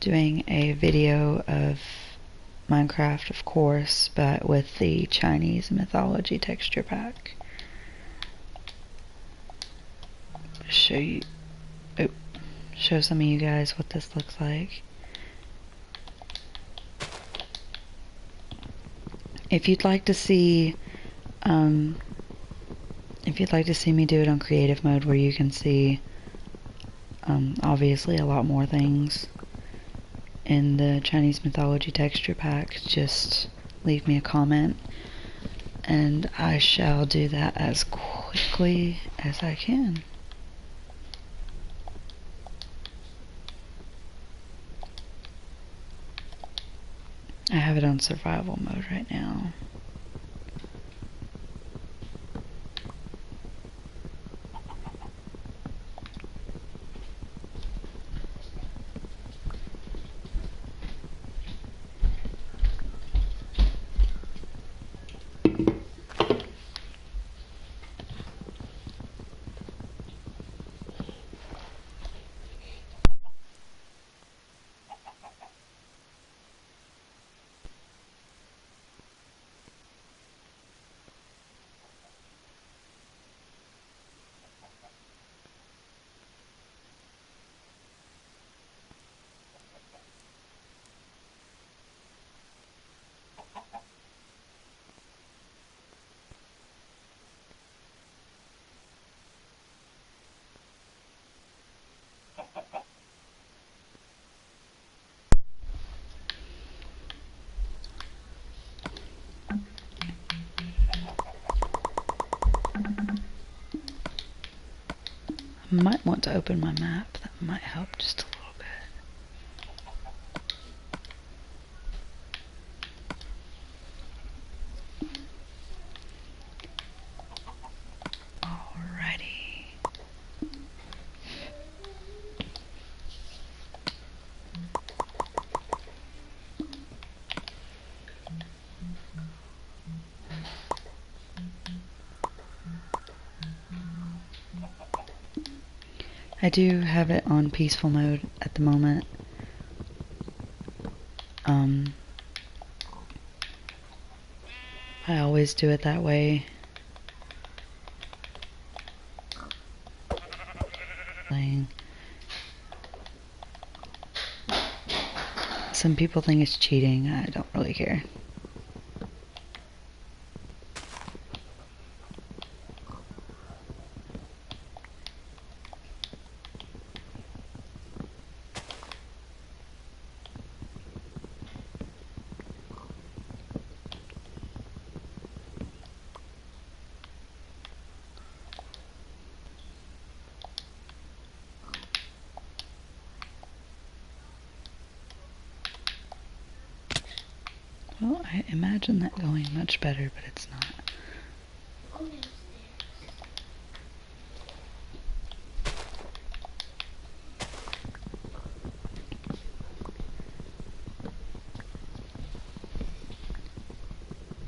doing a video of Minecraft, of course, but with the Chinese mythology texture pack. Show some of you guys what this looks like. If you'd like to see me do it on creative mode where you can see obviously a lot more things in the Chinese mythology texture pack, just leave me a comment and I shall do that as quickly as I can. I have it on survival mode right now. I might want to open my map, that might help just a little bit. Alrighty. I do have it on peaceful mode at the moment. I always do it that way. Some people think it's cheating. I don't really care. Well, I imagine that going much better, but it's not.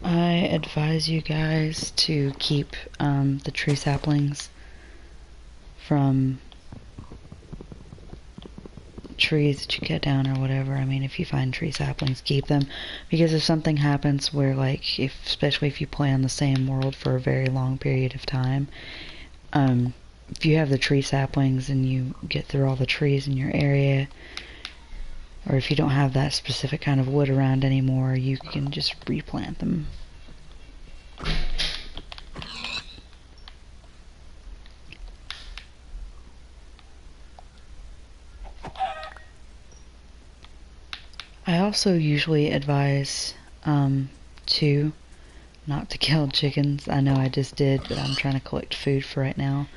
I advise you guys to keep the tree saplings from trees that you cut down or whatever. I mean, if you find tree saplings, keep them, because if something happens where, like, especially if you play on the same world for a very long period of time, if you have the tree saplings and you get through all the trees in your area, or if you don't have that specific kind of wood around anymore, you can just replant them. I also usually advise not to kill chickens. I know I just did, but I'm trying to collect food for right now.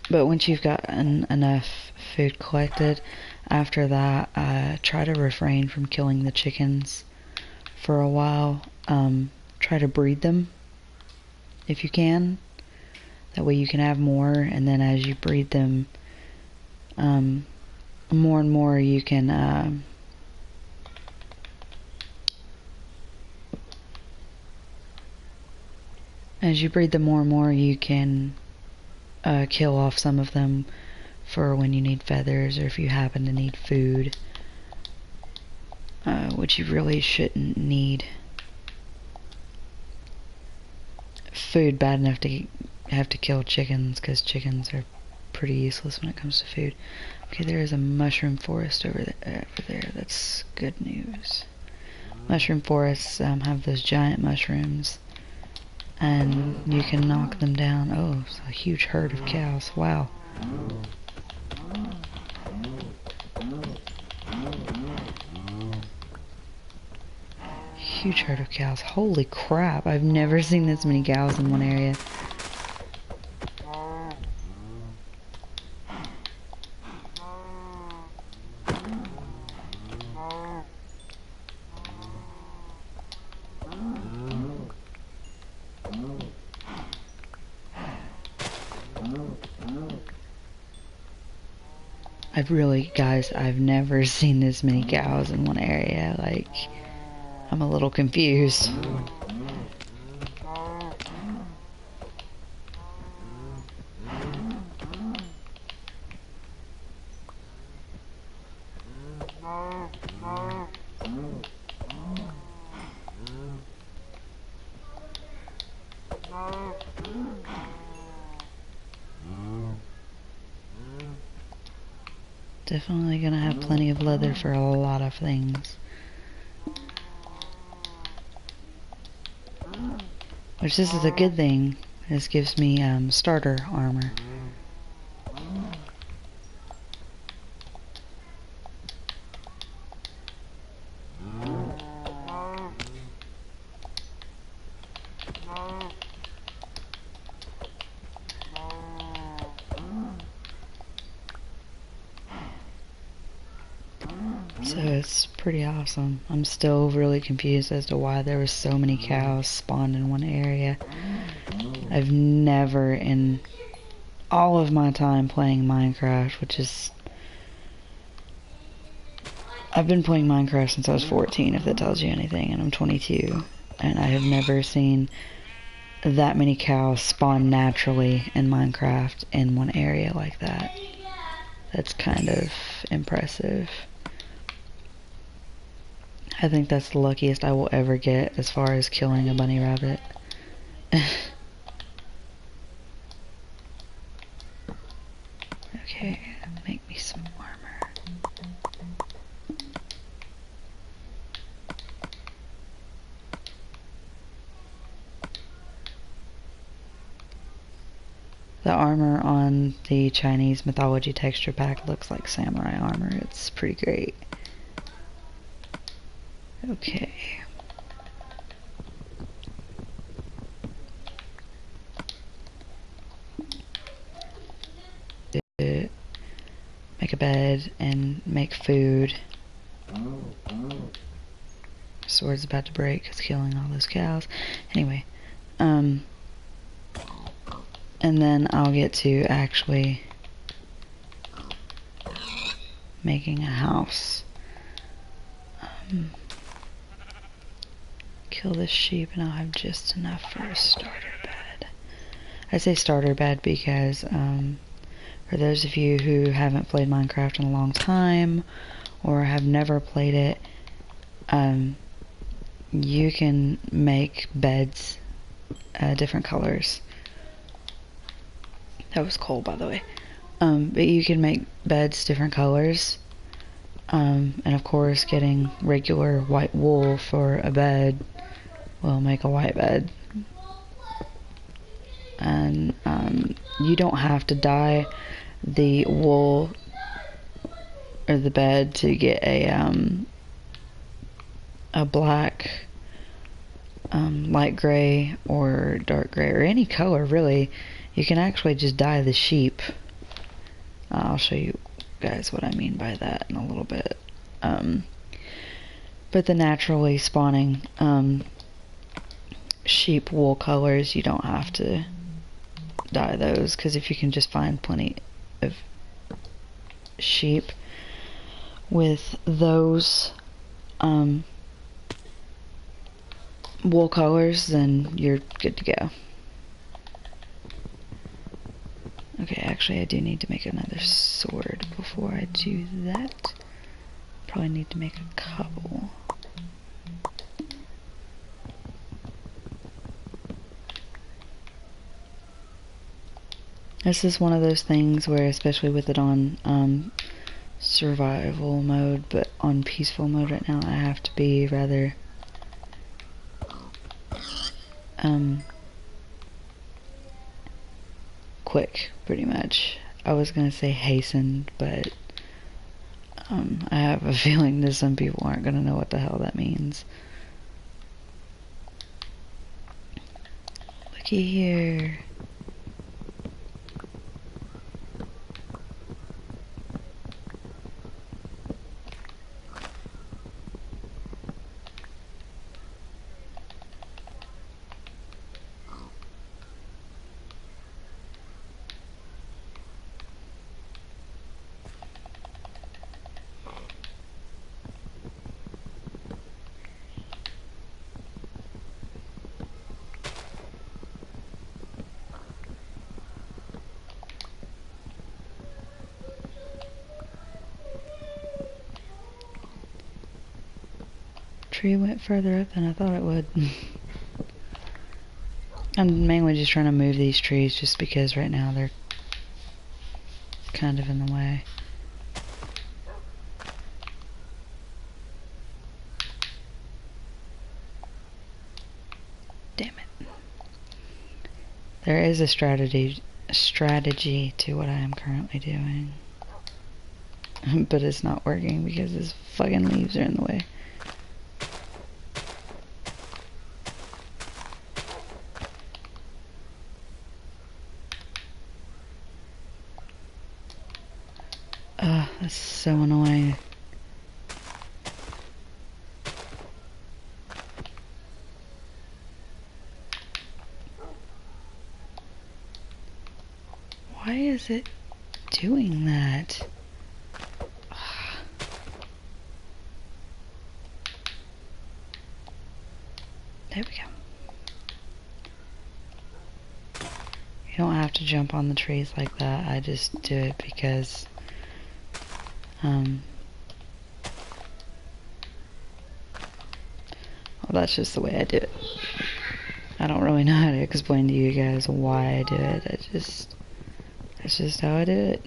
But once you've got enough food collected, after that, try to refrain from killing the chickens for a while. Try to breed them if you can. That way you can have more, and then as you breed them, more and more you can as you breed them more and more, you can kill off some of them for when you need feathers or if you happen to need food, which you really shouldn't need food bad enough to have to kill chickens, because chickens are pretty useless when it comes to food. Okay, there is a mushroom forest over there. That's good news. Mushroom forests have those giant mushrooms, and you can knock them down. Oh, it's a huge herd of cows. Wow. Huge herd of cows. Holy crap, I've never seen this many cows in one area. Guys, I've never seen this many cows in one area. Like, I'm a little confused. Definitely gonna have plenty of leather for a lot of things. Which, this is a good thing. This gives me starter armor. So it's pretty awesome. I'm still really confused as to why there were so many cows spawned in one area. I've never, in all of my time playing Minecraft, which is... I've been playing Minecraft since I was 14, if that tells you anything, and I'm 22. And I have never seen that many cows spawn naturally in Minecraft in one area like that. That's kind of impressive. I think that's the luckiest I will ever get as far as killing a bunny rabbit. Okay, make me some armor. The armor on the Chinese mythology texture pack looks like samurai armor. It's pretty great. Okay. Make a bed and make food. Sword's about to break because killing all those cows. Anyway, and then I'll get to actually making a house. Kill this sheep and I'll have just enough for a starter bed. I say starter bed because for those of you who haven't played Minecraft in a long time or have never played it, you can make beds different colors. That was cold, by the way. But you can make beds different colors. And of course, getting regular white wool for a bed will make a white bed. And you don't have to dye the wool or the bed to get a black, light gray or dark gray or any color really. You can actually just dye the sheep. I'll show you guys what I mean by that in a little bit. But the naturally spawning sheep wool colors, you don't have to dye those, because if you can just find plenty of sheep with those wool colors, then you're good to go. Okay, actually I do need to make another sword before I do that. Probably need to make a couple. This is one of those things where, especially with it on survival mode, but on peaceful mode right now, I have to be rather quick, pretty much. I was gonna say hastened, but I have a feeling that some people aren't gonna know what the hell that means. Looky here. Tree went further up than I thought it would. I'm mainly just trying to move these trees just because right now they're kind of in the way. Damn it. There is a strategy to what I am currently doing. But it's not working because his fucking leaves are in the way. Ugh, that's so annoying. Why is it doing that? There we go. You don't have to jump on the trees like that. I just do it because well, that's just the way I do it. I don't really know how to explain to you guys why I do it. That's just how I do it.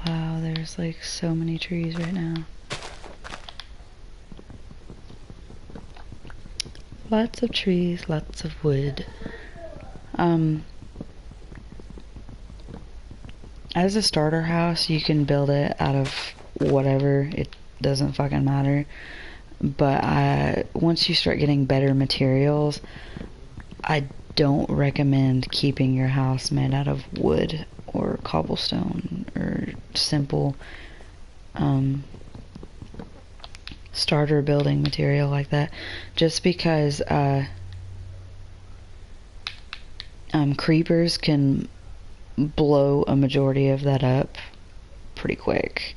Wow, there's like so many trees right now. Lots of trees, lots of wood. As a starter house, you can build it out of whatever. It doesn't fucking matter. But once you start getting better materials, I don't recommend keeping your house made out of wood or cobblestone or simple starter building material like that, just because creepers can blow a majority of that up pretty quick.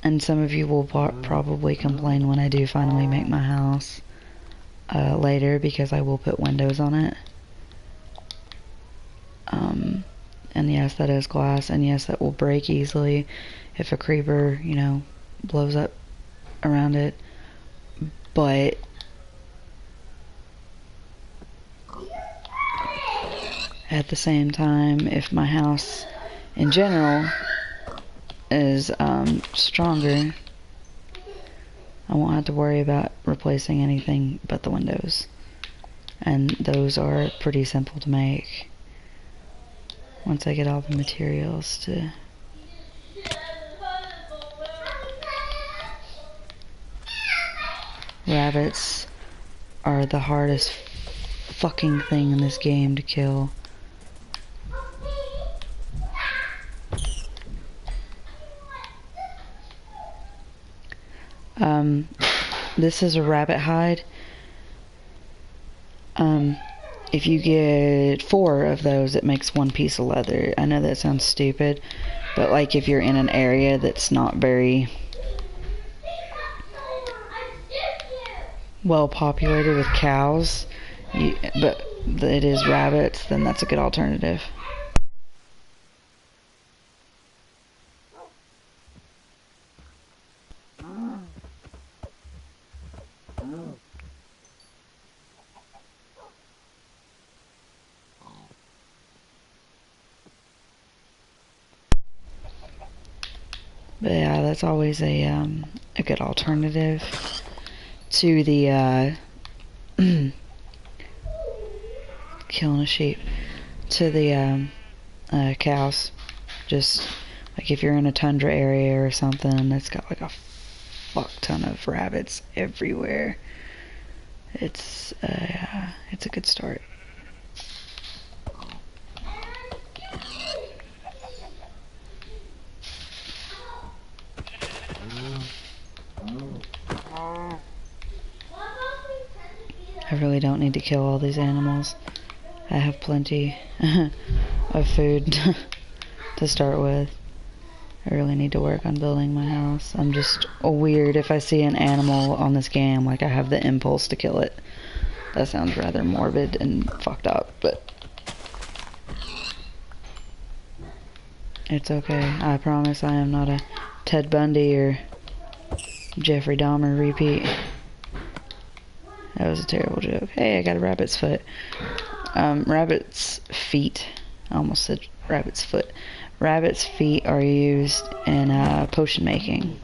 And some of you will probably complain when I do finally make my house later, because I will put windows on it. And yes, that is glass, and yes, that will break easily if a creeper, you know, blows up around it. But at the same time, if my house in general is stronger, I won't have to worry about replacing anything but the windows. And those are pretty simple to make once I get all the materials to... Rabbits are the hardest fucking thing in this game to kill. This is a rabbit hide. If you get 4 of those, it makes 1 piece of leather. I know that sounds stupid, but like if you're in an area that's not very well populated with cows, but it is rabbits, then that's a good alternative. But yeah, that's always a good alternative to the killing a sheep, to the cows. Just like if you're in a tundra area or something that's got like a fuck ton of rabbits everywhere, it's a good start. I really don't need to kill all these animals. I have plenty of food to start with. I really need to work on building my house. I'm just weird if I see an animal on this game, like I have the impulse to kill it. That sounds rather morbid and fucked up, but it's okay. I promise I am not a Ted Bundy or Jeffrey Dahmer repeat. That was a terrible joke. Hey, I got a rabbit's foot. Rabbit's feet. I almost said rabbit's foot. Rabbit's feet are used in potion making.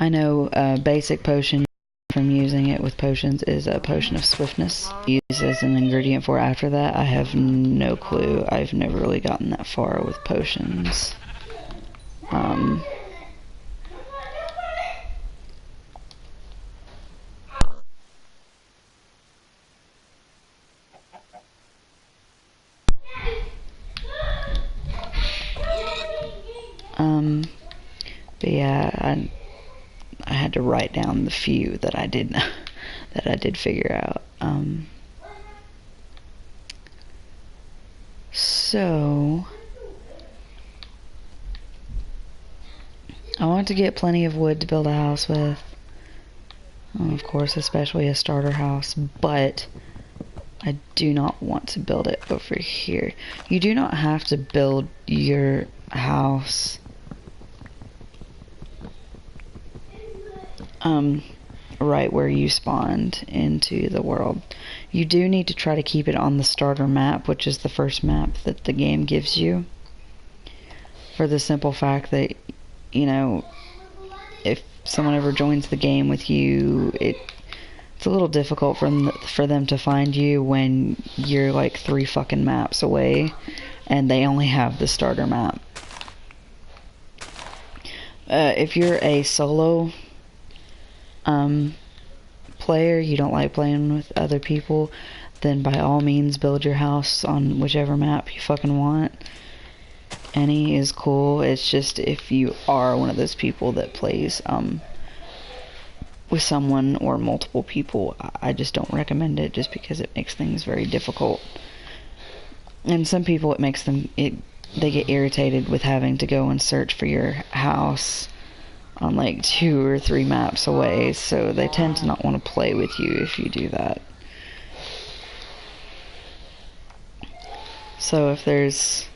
I know a basic potion from using it with potions is a potion of swiftness. Used as an ingredient for after that, I have no clue. I've never really gotten that far with potions. But yeah, I had to write down the few that I did figure out. So I want to get plenty of wood to build a house with. Of course, especially a starter house, but I do not want to build it over here. You do not have to build your house right where you spawned into the world. You do need to try to keep it on the starter map, which is the first map that the game gives you, for the simple fact that, you know, if someone ever joins the game with you, it's a little difficult for them to find you when you're like 3 fucking maps away and they only have the starter map. If you're a solo player, you don't like playing with other people, then by all means build your house on whichever map you fucking want. Any is cool. It's just if you are one of those people that plays with someone or multiple people, I just don't recommend it, just because it makes things very difficult. And some people, they get irritated with having to go and search for your house on like 2 or 3 maps away, so they tend to not want to play with you if you do that. So if there's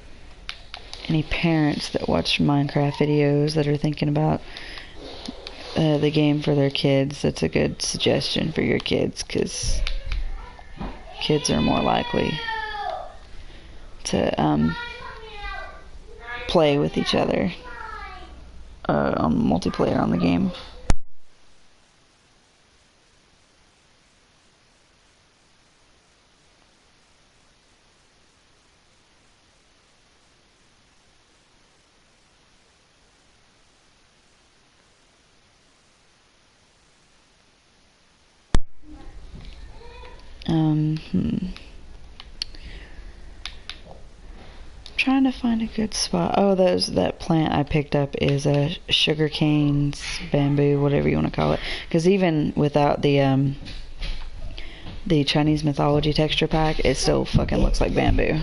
any parents that watch Minecraft videos that are thinking about the game for their kids, that's a good suggestion for your kids, because kids are more likely to play with each other on multiplayer on the game. I'm trying to find a good spot. Oh, that plant I picked up is a sugar canes, bamboo, whatever you want to call it. Because even without the Chinese mythology texture pack, it still fucking looks like bamboo.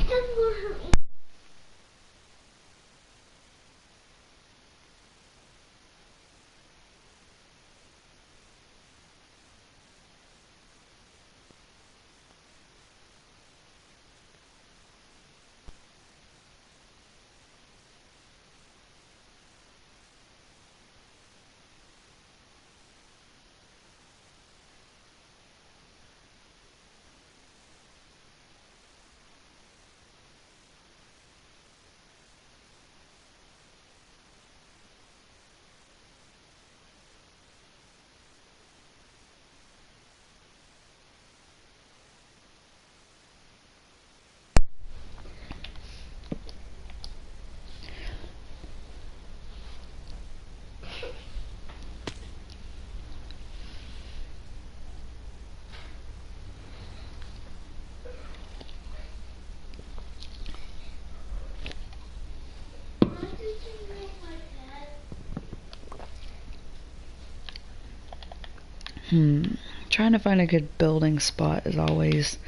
Trying to find a good building spot is always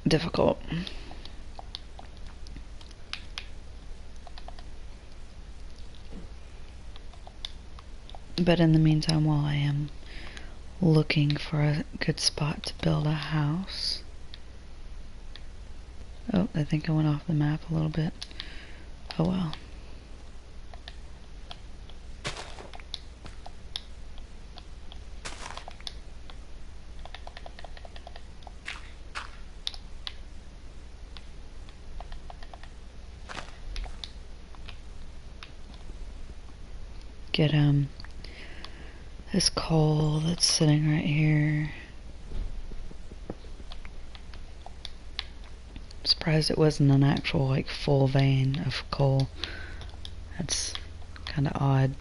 difficult. But in the meantime, while I am looking for a good spot to build a house... Oh, I think I went off the map a little bit. Oh well. Get this coal that's sitting right here. I'm surprised it wasn't an actual like full vein of coal. That's kind of odd.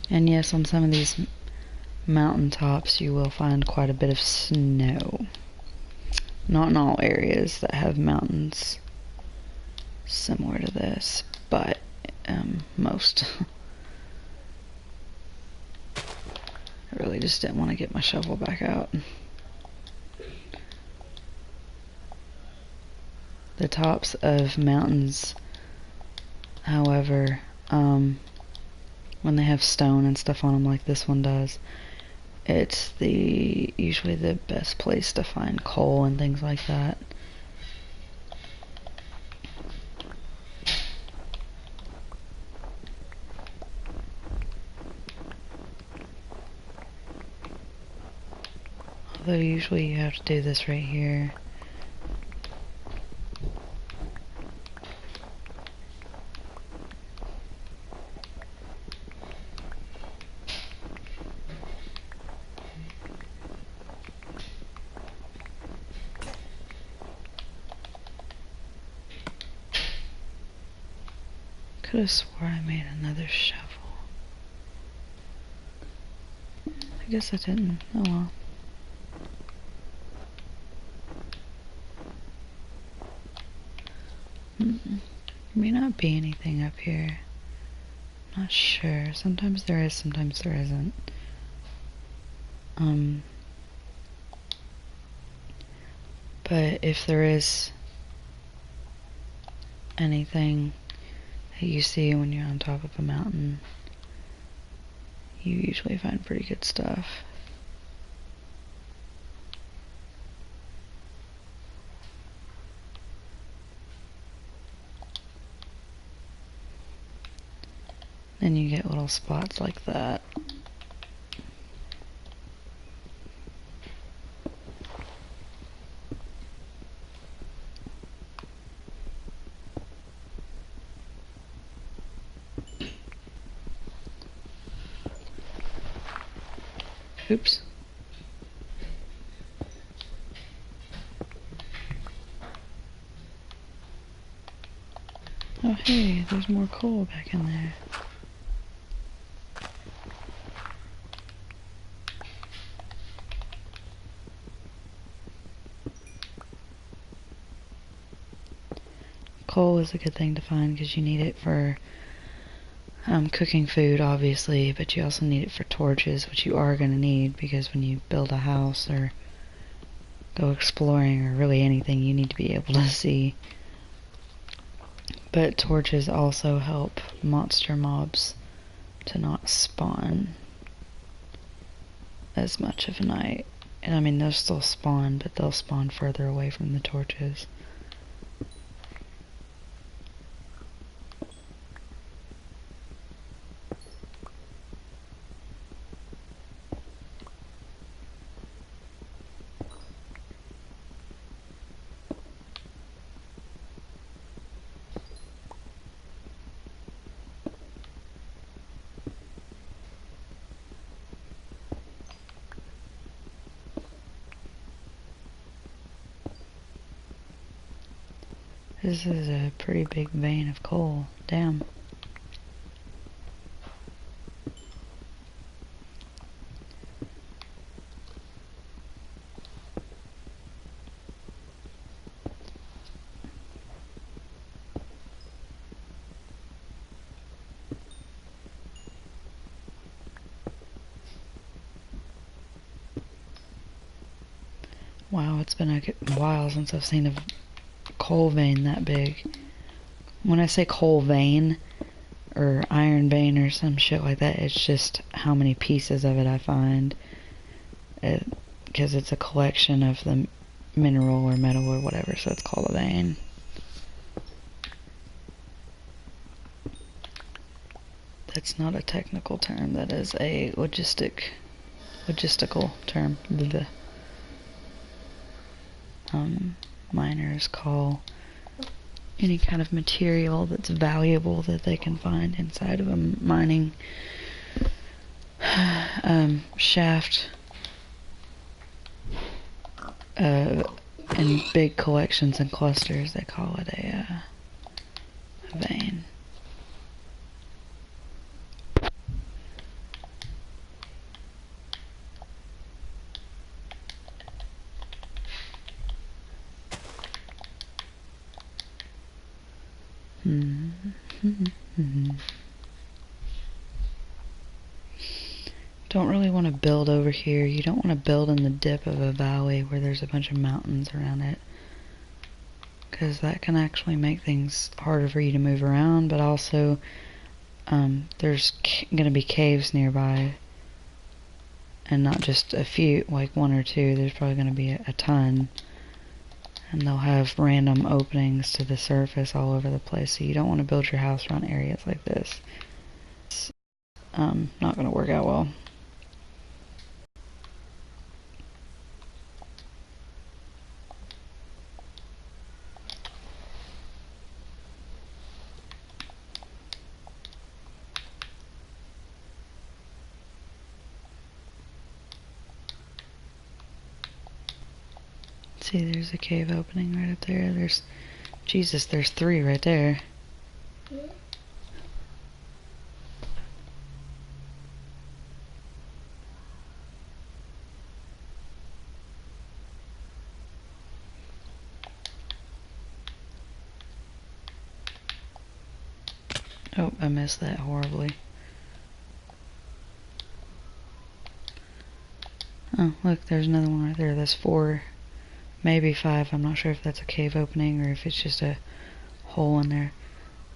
And yes, on some of these mountaintops you will find quite a bit of snow. Not in all areas that have mountains similar to this, but most. I really just didn't want to get my shovel back out. The tops of mountains, however, when they have stone and stuff on them like this one does, it's usually the best place to find coal and things like that. Although usually you have to do this right here. Could have swore I made another shovel. I guess I didn't. Oh well. May not be anything up here. Not sure. Sometimes there is, sometimes there isn't. But if there is anything that you see when you're on top of a mountain, you usually find pretty good stuff. Then you get little spots like that. Oops. Oh hey, there's more coal back in there. Coal is a good thing to find because you need it for cooking food, obviously, but you also need it for torches, which you are going to need because when you build a house or go exploring or really anything, you need to be able to see. But torches also help monster mobs to not spawn as much of a night. And I mean, they'll still spawn, but they'll spawn further away from the torches. This is a pretty big vein of coal. Damn. Wow, it's been a while since I've seen a coal vein that big. When I say coal vein or iron vein or some shit like that, it's just how many pieces of it I find. Because it's a collection of the mineral or metal or whatever, so it's called a vein. That's not a technical term, that is a logistical term. Miners call any kind of material that's valuable that they can find inside of a mining shaft in big collections and clusters. They call it a vein. Don't really want to build over here. You don't want to build in the dip of a valley where there's a bunch of mountains around it, because that can actually make things harder for you to move around, but also there's going to be caves nearby, and not just a few, like one or two. There's probably going to be a ton, and they'll have random openings to the surface all over the place, so you don't want to build your house around areas like this. It's not going to work out well. See, there's a cave opening right up there. Jesus, there's 3 right there. Oh, I missed that horribly. Oh, look, there's another one right there. That's 4, maybe 5. I'm not sure if that's a cave opening or if it's just a hole in there.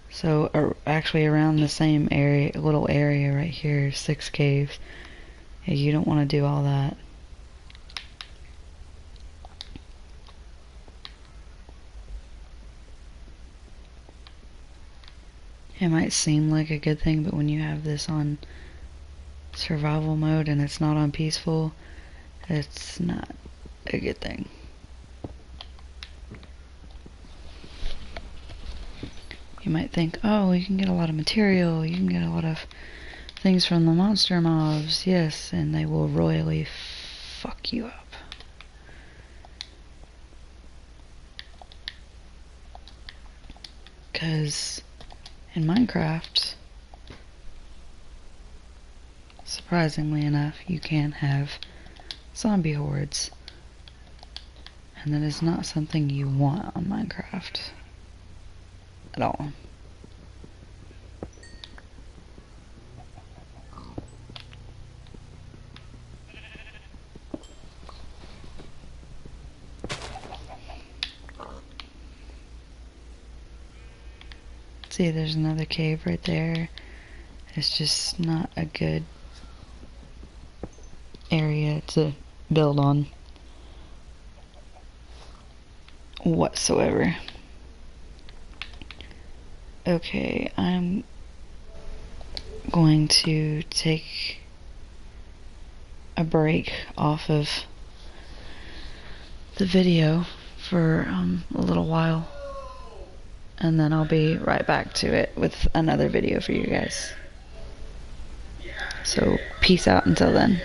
So, actually around the same area, little area right here, 6 caves. Yeah, you don't want to do all that. It might seem like a good thing, but when you have this on survival mode and it's not on peaceful, it's not a good thing. You might think, oh, you can get a lot of material, you can get a lot of things from the monster mobs, yes, and they will royally fuck you up. Because in Minecraft, surprisingly enough, you can have zombie hordes. And that is not something you want on Minecraft. at all. See, there's another cave right there. It's just not a good area to build on whatsoever. Okay, I'm going to take a break off of the video for a little while, and then I'll be right back to it with another video for you guys. So peace out until then.